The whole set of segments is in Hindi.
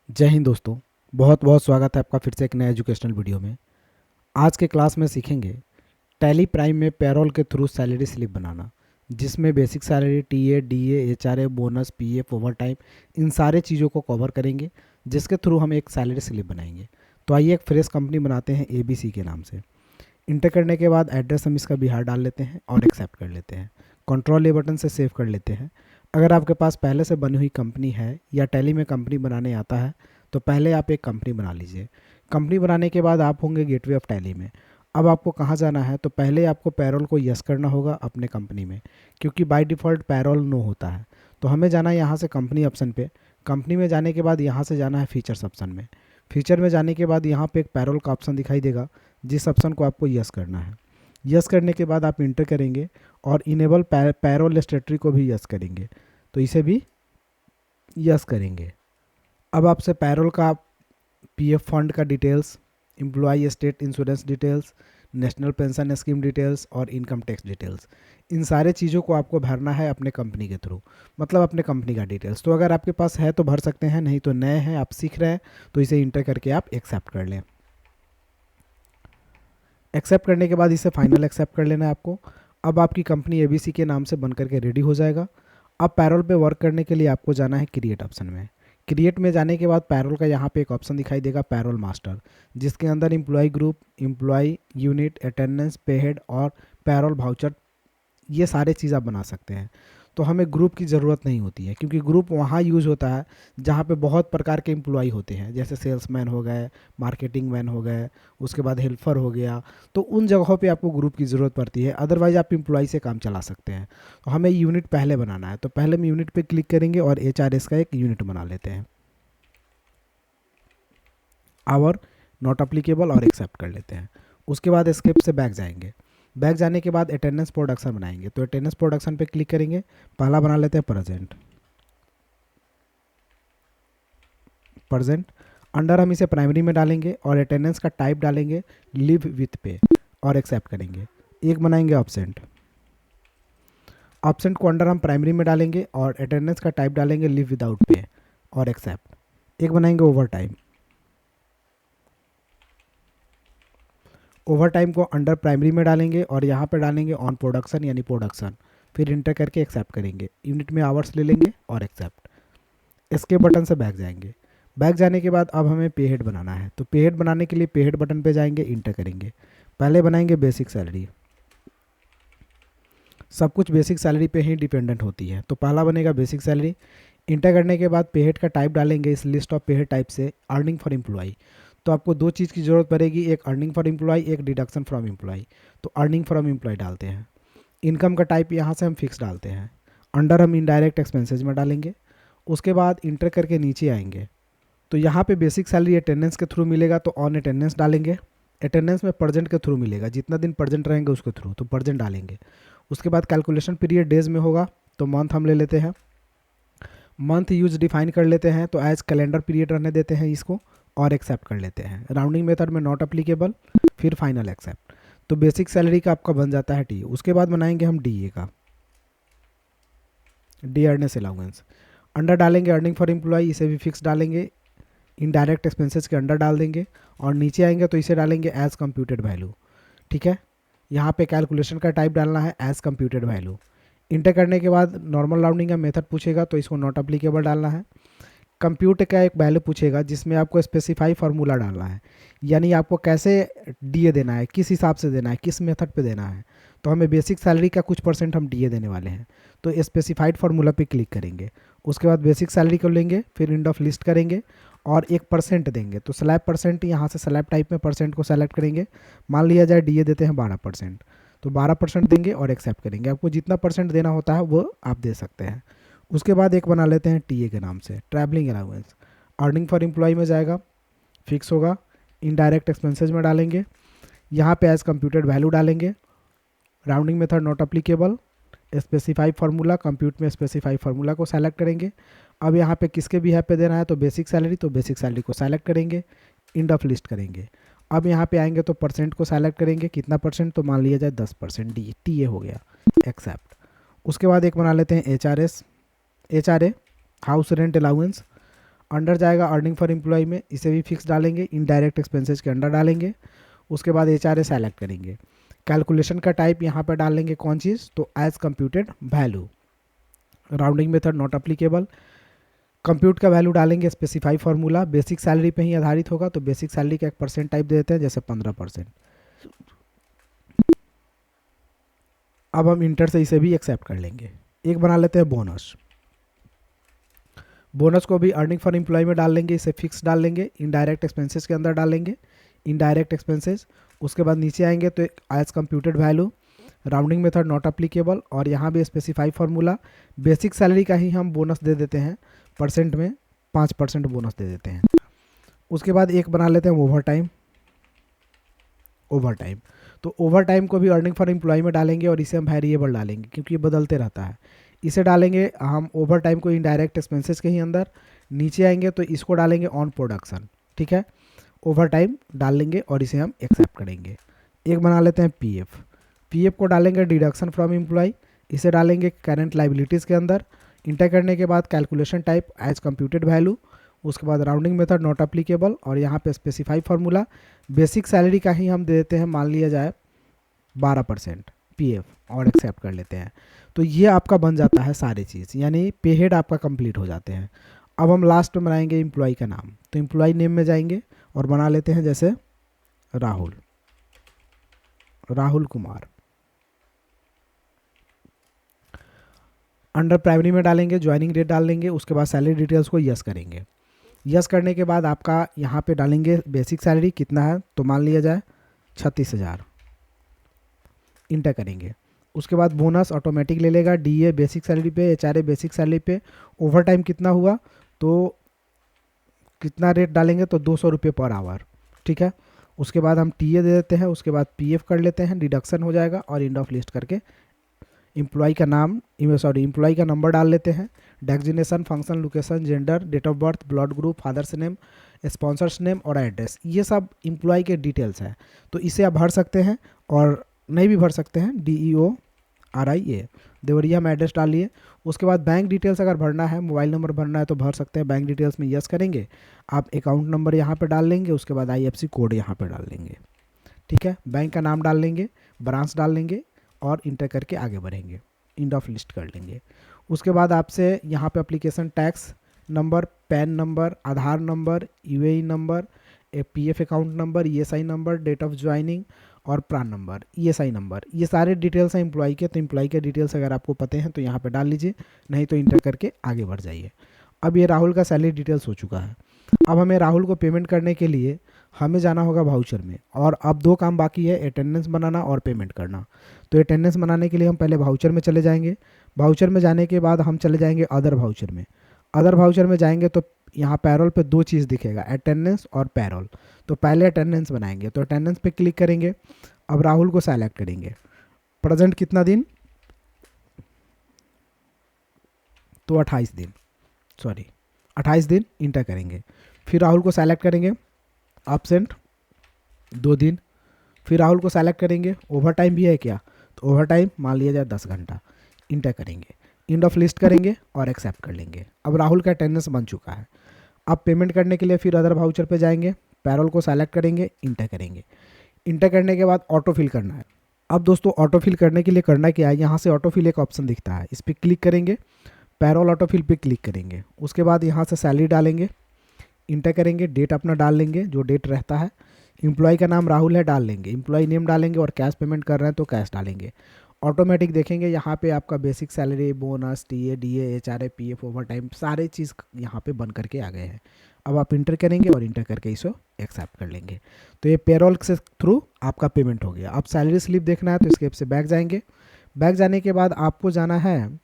जय हिंद दोस्तों। बहुत बहुत स्वागत है आपका फिर से एक नए एजुकेशनल वीडियो में। आज के क्लास में सीखेंगे टैली प्राइम में पैरोल के थ्रू सैलरी स्लिप बनाना, जिसमें basic salary, TA, DA, HRA, bonus, PF, overtime, इन सारे चीज़ों को कवर करेंगे, जिसके थ्रू हम एक सैलरी स्लिप बनाएंगे। तो आइए एक फ्रेश कंपनी बनाते हैं एबीसी के नाम से। इंटर करने के बाद एड्रेस हम इसका बिहार डाल लेते हैं और एक्सेप्ट कर लेते हैं। कंट्रोल ए बटन से सेव कर लेते हैं। अगर आपके पास पहले से बनी हुई कंपनी है या टैली में कंपनी बनाने आता है तो पहले आप एक कंपनी बना लीजिए। कंपनी बनाने के बाद आप होंगे गेटवे ऑफ टैली में। अब आपको कहाँ जाना है, तो पहले आपको पैरोल को यस करना होगा अपने कंपनी में, क्योंकि बाय डिफ़ॉल्ट पैरोल नो होता है। तो हमें जाना है यहाँ से कंपनी ऑप्शन पे। कंपनी में जाने के बाद यहाँ से जाना है फीचर्स ऑप्शन में। फीचर में जाने के बाद यहाँ पे एक पैरोल का ऑप्शन दिखाई देगा, जिस ऑप्शन को आपको यस करना है। यस करने के बाद आप इंटर करेंगे और इनेबल पैरोल स्टेटरी को भी यस करेंगे, तो इसे भी यस करेंगे। अब आपसे पैरोल का पीएफ फंड का details, employ state insurance details, national pension scheme details और इनकम टैक्स डिटेल्स, इन सारे चीज़ों को आपको भरना है अपने कंपनी के थ्रू, मतलब अपने कंपनी का डिटेल्स। तो अगर आपके पास है तो भर सकते हैं, नहीं तो नए हैं, आप सीख रहे हैं, तो इसे इंटर करके आप एक्सेप्ट कर लें। एक्सेप्ट करने के बाद इसे फाइनल एक्सेप्ट कर लेना है आपको। अब आपकी कंपनी एबीसी के नाम से बन करके रेडी हो जाएगा। अब पैरोल पे वर्क करने के लिए आपको जाना है क्रिएट ऑप्शन में। क्रिएट में जाने के बाद पैरोल का यहाँ पे एक ऑप्शन दिखाई देगा पैरोल मास्टर, जिसके अंदर employ group, employ unit, attendance, pay head और पैरोल वाउचर, ये सारे चीज़ आप बना सकते हैं। तो हमें ग्रुप की ज़रूरत नहीं होती है, क्योंकि ग्रुप वहाँ यूज़ होता है जहाँ पे बहुत प्रकार के एम्प्लॉय होते हैं, जैसे सेल्समैन हो गए, मार्केटिंग मैन हो गए, उसके बाद हेल्पर हो गया। तो उन जगहों पे आपको ग्रुप की ज़रूरत पड़ती है, अदरवाइज़ आप एम्प्लॉय से काम चला सकते हैं। तो हमें यूनिट पहले बनाना है, तो पहले हम यूनिट पे क्लिक करेंगे और एचआरएस का एक यूनिट बना लेते हैं, आवर नॉट अप्लीकेबल, और एक्सेप्ट कर लेते हैं। उसके बाद स्केप से बैक जाएंगे। बैक जाने के बाद अटेंडेंस प्रोडक्शन बनाएंगे, तो अटेंडेंस प्रोडक्शन पे क्लिक करेंगे। पहला बना लेते हैं प्रेजेंट। प्रेजेंट अंडर हम इसे प्राइमरी में डालेंगे और अटेंडेंस का टाइप डालेंगे लिव विथ पे और एक्सेप्ट करेंगे। एक बनाएंगे ऑब्सेंट। ऑब्सेंट को अंडर हम प्राइमरी में डालेंगे और अटेंडेंस का टाइप डालेंगे लिव विदाउट पे और एक्सेप्ट। एक बनाएंगे ओवर टाइम। ओवर टाइम को अंडर प्राइमरी में डालेंगे और यहाँ पर डालेंगे ऑन प्रोडक्शन यानी प्रोडक्शन, फिर इंटर करके एक्सेप्ट करेंगे। यूनिट में आवर्स ले लेंगे और एक्सेप्ट। इसके बटन से बैक जाएंगे। बैक जाने के बाद अब हमें पे हेड बनाना है, तो पे हेड बनाने के लिए पे हेड बटन पे जाएंगे, इंटर करेंगे। पहले बनाएंगे बेसिक सैलरी। सब कुछ बेसिक सैलरी पे ही डिपेंडेंट होती है, तो पहला बनेगा बेसिक सैलरी। इंटर करने के बाद पे हेड का टाइप डालेंगे इस लिस्ट ऑफ पे हेड टाइप से अर्निंग फॉर एम्प्लॉय। तो आपको दो चीज़ की ज़रूरत पड़ेगी, एक अर्निंग फॉर एम्प्लॉय, एक डिडक्शन फ्रॉम एम्प्लॉय। तो अर्निंग फ्रॉम एम्प्लॉय डालते हैं। इनकम का टाइप यहाँ से हम फिक्स डालते हैं। अंडर हम इनडायरेक्ट एक्सपेंसेज में डालेंगे। उसके बाद इंटर करके नीचे आएंगे, तो यहाँ पे बेसिक सैलरी अटेंडेंस के थ्रू मिलेगा, तो ऑन अटेंडेंस डालेंगे। अटेंडेंस में प्रेजेंट के थ्रू मिलेगा, जितना दिन प्रेजेंट रहेंगे उसके थ्रू, तो प्रेजेंट डालेंगे। उसके बाद कैलकुलेशन पीरियड डेज में होगा, तो मंथ हम ले लेते हैं। मंथ यूज डिफाइन कर लेते हैं, तो एज कैलेंडर पीरियड रहने देते हैं इसको और एक्सेप्ट कर लेते हैं। राउंडिंग मेथड में नॉट अप्लीकेबल, फिर फाइनल एक्सेप्ट। तो बेसिक सैलरी का आपका बन जाता है टी। उसके बाद बनाएंगे हम डी ए का, डी अर्नेस अलाउंस। अंडर डालेंगे अर्निंग फॉर एम्प्लॉय, इसे भी फिक्स डालेंगे। इनडायरेक्ट एक्सपेंसेस के अंडर डाल देंगे और नीचे आएंगे तो इसे डालेंगे एज कंप्यूटेड वैल्यू। ठीक है, यहाँ पे कैलकुलेशन का टाइप डालना है एज कंप्यूटेड वैल्यू। इंटर करने के बाद नॉर्मल राउंडिंग का मेथड पूछेगा, तो इसको नॉट अप्लीकेबल डालना है। कंप्यूट का एक वैल्यू पूछेगा, जिसमें आपको स्पेसिफाई फार्मूला डालना है, यानी आपको कैसे डीए देना है, किस हिसाब से देना है, किस मेथड पे देना है। तो हमें बेसिक सैलरी का कुछ परसेंट हम डीए देने वाले हैं, तो स्पेसिफाइड फार्मूला पे क्लिक करेंगे। उसके बाद बेसिक सैलरी को लेंगे, फिर इंड ऑफ लिस्ट करेंगे और 1% देंगे। तो स्लैब परसेंट, यहाँ से स्लैब टाइप में परसेंट को सेलेक्ट करेंगे। मान लिया जाए डीए देते हैं 12%, तो 12% देंगे और एक्सेप्ट करेंगे। आपको जितना परसेंट देना होता है वो आप दे सकते हैं। उसके बाद एक बना लेते हैं टीए के नाम से, travelling allowance. Earning for employ में जाएगा, फिक्स होगा। इनडायरेक्ट एक्सपेंसेज में डालेंगे, यहाँ पे एज कंप्यूटेड वैल्यू डालेंगे। Rounding method not applicable, specify formula, compute में स्पेसिफाई फार्मूला को सेलेक्ट करेंगे। अब यहाँ पे किसके भी पे देना है, तो बेसिक सैलरी, तो बेसिक सैलरी को सेलेक्ट करेंगे, इंड ऑफ लिस्ट करेंगे। अब यहाँ पे आएंगे तो परसेंट को सेलेक्ट करेंगे, कितना परसेंट, तो मान लिया जाए 10%, डी टी ए हो गया, एक्सेप्ट। उसके बाद एक बना लेते हैं H R A, house rent allowance. Under जाएगा अर्निंग फॉर एम्प्लॉय में, इसे भी फिक्स डालेंगे, इनडायरेक्ट एक्सपेंसेस के अंडर डालेंगे। उसके बाद HRA सेलेक्ट करेंगे। कैलकुलेशन का टाइप यहाँ पर डाल लेंगे कौन चीज़, तो as computed value. Rounding method not applicable. Compute का वैल्यू डालेंगे स्पेसिफाई फार्मूला, बेसिक सैलरी पे ही आधारित होगा, तो बेसिक सैलरी का एक परसेंट टाइप दे देते हैं, जैसे 15%। अब हम इंटर से इसे भी एक्सेप्ट कर लेंगे। एक बना लेते हैं बोनस। बोनस को भी अर्निंग फॉर एम्प्लॉय में डाल लेंगे, इसे फिक्स डाल लेंगे, इनडायरेक्ट एक्सपेंसेस के अंदर डालेंगे, इनडायरेक्ट एक्सपेंसेस। उसके बाद नीचे आएंगे तो as computed value, rounding method not applicable, और यहाँ भी स्पेसिफाई फार्मूला। बेसिक सैलरी का ही हम बोनस दे देते हैं, परसेंट में 5% बोनस दे देते हैं। उसके बाद एक बना लेते हैं ओवर टाइम। ओवर टाइम, तो ओवर टाइम को भी अर्निंग फॉर एम्प्लॉय में डालेंगे और इसे हम वेरिएबल डालेंगे क्योंकि ये बदलते रहता है। इसे डालेंगे हम ओवर टाइम को इनडायरेक्ट एक्सपेंसेस के ही अंदर। नीचे आएंगे तो इसको डालेंगे ऑन प्रोडक्शन, ठीक है। ओवर टाइम डाल लेंगे और इसे हम एक्सेप्ट करेंगे। एक बना लेते हैं पीएफ। पीएफ को डालेंगे डिडक्शन फ्रॉम एम्प्लॉय, इसे डालेंगे करंट लाइबिलिटीज़ के अंदर। इंटर करने के बाद calculation type as computed value, उसके बाद राउंडिंग मेथड नॉट अप्लीकेबल, और यहाँ पे स्पेसिफाई फार्मूला। बेसिक सैलरी का ही हम दे देते हैं, मान लिया जाए 12% पीएफ, और एक्सेप्ट कर लेते हैं। तो ये आपका बन जाता है सारी चीज़, यानी पे हेड आपका कंप्लीट हो जाते हैं। अब हम लास्ट में बनाएंगे एम्प्लॉय का नाम, तो एम्प्लॉय नेम में जाएंगे और बना लेते हैं जैसे राहुल, राहुल कुमार। अंडर प्राइमरी में डालेंगे, ज्वाइनिंग डेट डाल लेंगे, उसके बाद सैलरी डिटेल्स को यस करेंगे। यस करने के बाद आपका यहाँ पे डालेंगे बेसिक सैलरी कितना है, तो मान लिया जाए 36,000, इंटर करेंगे। उसके बाद बोनस ऑटोमेटिक ले लेगा, डीए बेसिक सैलरी पे, HRA बेसिक सैलरी पे। ओवर टाइम कितना हुआ, तो कितना रेट डालेंगे, तो 200 रुपये पर आवर, ठीक है। उसके बाद हम टीए दे देते हैं, उसके बाद पीएफ कर लेते हैं, डिडक्शन हो जाएगा, और इंड ऑफ लिस्ट करके एम्प्लॉय का नाम, एम्प्लॉय का नंबर डाल लेते हैं। Designation, function, location, gender, date of birth, blood group, father's name, sponsor's name और एड्रेस, ये सब एम्प्लॉय के डिटेल्स हैं। तो इसे आप भर सकते हैं और नहीं भी भर सकते हैं, DEORIA देवरिया में एड्रेस डालिए। उसके बाद बैंक डिटेल्स अगर भरना है, मोबाइल नंबर भरना है तो भर सकते हैं, बैंक डिटेल्स में यस करेंगे। आप अकाउंट नंबर यहाँ पे डाल लेंगे, उसके बाद IFSC कोड यहाँ पे डाल लेंगे, ठीक है। बैंक का नाम डाल लेंगे, ब्रांच डाल लेंगे और इंटर करके आगे बढ़ेंगे, इंड ऑफ लिस्ट कर लेंगे। उसके बाद आपसे यहाँ पे application tax number, PAN number, Aadhaar number, UAE number, PF account number, ESI number, date of joining और प्रान नंबर, ESI नंबर, ये सारे डिटेल्स हैं एम्प्लॉय के। तो एम्प्लॉय के डिटेल्स अगर आपको पते हैं तो यहाँ पे डाल लीजिए, नहीं तो इंटर करके आगे बढ़ जाइए। अब ये राहुल का सैलरी डिटेल्स हो चुका है। अब हमें राहुल को पेमेंट करने के लिए हमें जाना होगा वाउचर में, और अब 2 काम बाकी है, अटेंडेंस बनाना और पेमेंट करना। तो अटेंडेंस बनाने के लिए हम पहले वाउचर में चले जाएंगे। वाउचर में जाने के बाद हम चले जाएंगे अदर वाउचर में। अदर वाउचर में जाएंगे तो यहाँ पैरोल पे 2 चीज़ दिखेगा, अटेंडेंस और पैरोल। तो पहले अटेंडेंस बनाएंगे, तो अटेंडेंस पे क्लिक करेंगे। अब राहुल को सेलेक्ट करेंगे, प्रेजेंट कितना दिन, तो 28 दिन, 28 दिन इंटर करेंगे। फिर राहुल को सेलेक्ट करेंगे, एब्सेंट 2 दिन। फिर राहुल को सेलेक्ट करेंगे, ओवर टाइम भी है क्या, तो ओवर टाइम मान लिया जाए 10 घंटा, इंटर करेंगे, इंड ऑफ लिस्ट करेंगे और एक्सेप्ट कर लेंगे। अब राहुल का अटेंडेंस बन चुका है। अब पेमेंट करने के लिए फिर अदर वाउचर पे जाएंगे, पैरोल को सेलेक्ट करेंगे, इंटर करेंगे। इंटर करने के बाद ऑटो फिल करना है। अब दोस्तों ऑटो फिल करने के लिए करना क्या है, यहाँ से ऑटो फिल एक ऑप्शन दिखता है, इस पर क्लिक करेंगे, पैरोल ऑटो फिल पे क्लिक करेंगे। उसके बाद यहाँ से सैलरी डालेंगे, इंटर करेंगे, डेट अपना डाल लेंगे जो डेट रहता है। एम्प्लॉय का नाम राहुल है, डाल लेंगे, एम्प्लॉय नेम डालेंगे, और कैश पेमेंट कर रहे हैं तो कैश डालेंगे। ऑटोमेटिक देखेंगे यहाँ पे आपका basic salary, bonus, TA, DA, HRA, PF, over time सारे चीज़ यहाँ पे बन करके आ गए हैं। अब आप इंटर करेंगे और इंटर करके इसे एक्सेप्ट कर लेंगे। तो ये पेरोल से थ्रू आपका पेमेंट हो गया। अब सैलरी स्लिप देखना है तो इसके से बैक जाएंगे। बैक जाने के बाद आपको जाना है,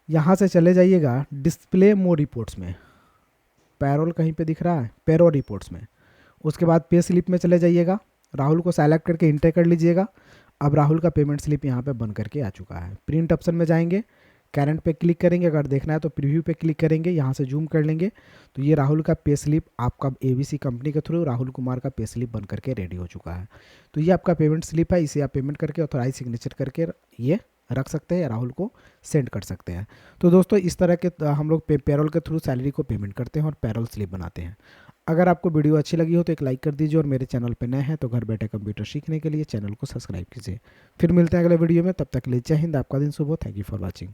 यहाँ से चले जाइएगा डिस्प्ले मोर रिपोर्ट्स में, पैरोल कहीं पे दिख रहा है, पेरोल रिपोर्ट्स में। उसके बाद पे स्लिप में चले जाइएगा, राहुल को सेलेक्ट करके इंटर कर लीजिएगा। अब राहुल का पेमेंट स्लिप यहाँ पे बन करके आ चुका है। प्रिंट ऑप्शन में जाएंगे, करंट पे क्लिक करेंगे, अगर देखना है तो प्रीव्यू पे क्लिक करेंगे, यहाँ से जूम कर लेंगे तो ये राहुल का पे स्लिप आपका ABC कंपनी के थ्रू राहुल कुमार का पे स्लिप बन करके रेडी हो चुका है। तो ये आपका पेमेंट स्लिप है, इसे आप पेमेंट करके ऑथोराइज सिग्नेचर करके ये रख सकते हैं या राहुल को सेंड कर सकते हैं। तो दोस्तों इस तरह के हम लोग पेरोल के थ्रू सैलरी को पेमेंट करते हैं और पेरोल स्लिप बनाते हैं। अगर आपको वीडियो अच्छी लगी हो तो एक लाइक कर दीजिए और मेरे चैनल पर नए हैं तो घर बैठे कंप्यूटर सीखने के लिए चैनल को सब्सक्राइब कीजिए। फिर मिलते हैं अगले वीडियो में, तब तक के लिए जय हिंद, आपका दिन शुभ हो। Thank you for watching.